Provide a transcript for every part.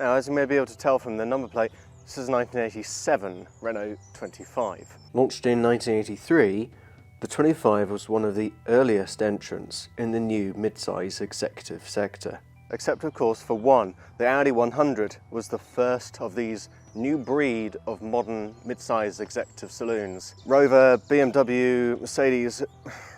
Now, as you may be able to tell from the number plate, this is a 1987 Renault 25. Launched in 1983, the 25 was one of the earliest entrants in the new mid-size executive sector. Except of course for one, the Audi 100 was the first of these new breed of modern mid-size executive saloons. Rover, BMW, Mercedes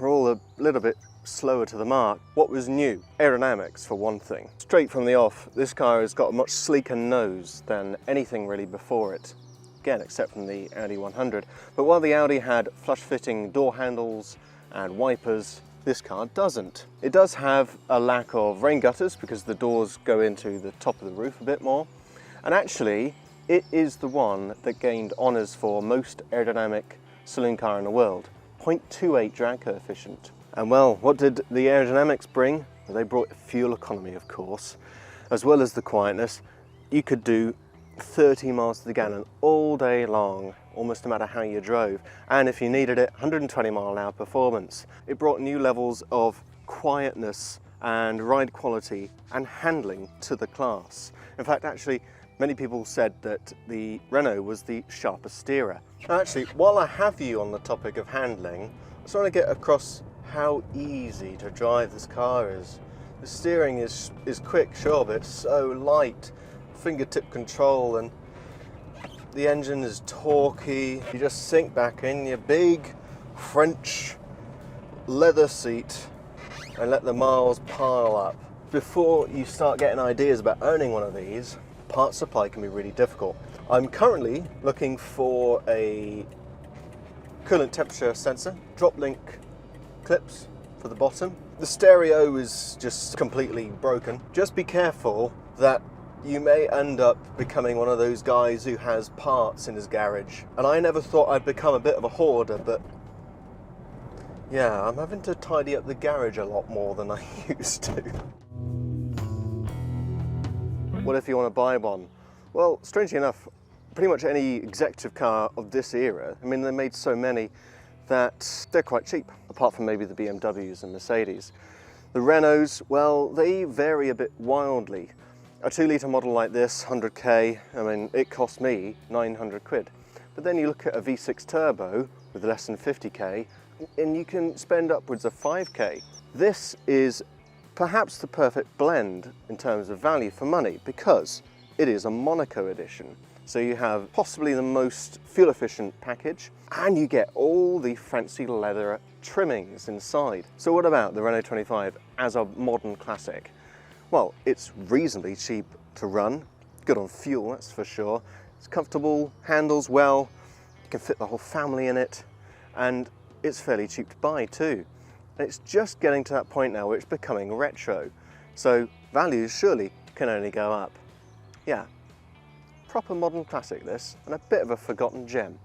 were all a little bit slower to the mark. What was new? Aerodynamics, for one thing. Straight from the off, this car has got a much sleeker nose than anything really before it. Again, except from the Audi 100. But while the Audi had flush-fitting door handles and wipers, this car doesn't. It does have a lack of rain gutters because the doors go into the top of the roof a bit more. And actually, it is the one that gained honours for most aerodynamic saloon car in the world. 0.28 drag coefficient. And well, what did the aerodynamics bring? Well, they brought fuel economy, of course, as well as the quietness. You could do 30 miles to the gallon all day long, almost no matter how you drove. And if you needed it, 120 mile an hour performance. It brought new levels of quietness and ride quality and handling to the class. In fact, actually, many people said that the Renault was the sharpest steerer. Actually, while I have you on the topic of handling, I just want to get across how easy to drive this car is. The steering is quick, sure, but it's so light. Fingertip control, and the engine is torquey. You just sink back in your big French leather seat and let the miles pile up. Before you start getting ideas about owning one of these, part supply can be really difficult. I'm currently looking for a coolant temperature sensor, drop link clips for the bottom. The stereo is just completely broken. Just be careful that you may end up becoming one of those guys who has parts in his garage. And I never thought I'd become a bit of a hoarder, but yeah, I'm having to tidy up the garage a lot more than I used to. What if you want to buy one? Well, strangely enough, pretty much any executive car of this era, I mean, they made so many that they're quite cheap, apart from maybe the BMWs and Mercedes. The Renaults, well, they vary a bit wildly. A 2-litre model like this, 100k, I mean, it cost me 900 quid. But then you look at a V6 turbo with less than 50k, and you can spend upwards of 5k. This is perhaps the perfect blend in terms of value for money because it is a Monaco edition. So you have possibly the most fuel efficient package and you get all the fancy leather trimmings inside. So what about the Renault 25 as a modern classic? Well, it's reasonably cheap to run, good on fuel, that's for sure. It's comfortable, handles well, you can fit the whole family in it, and it's fairly cheap to buy too. And it's just getting to that point now where it's becoming retro. So values surely can only go up. Yeah, proper modern classic this, and a bit of a forgotten gem.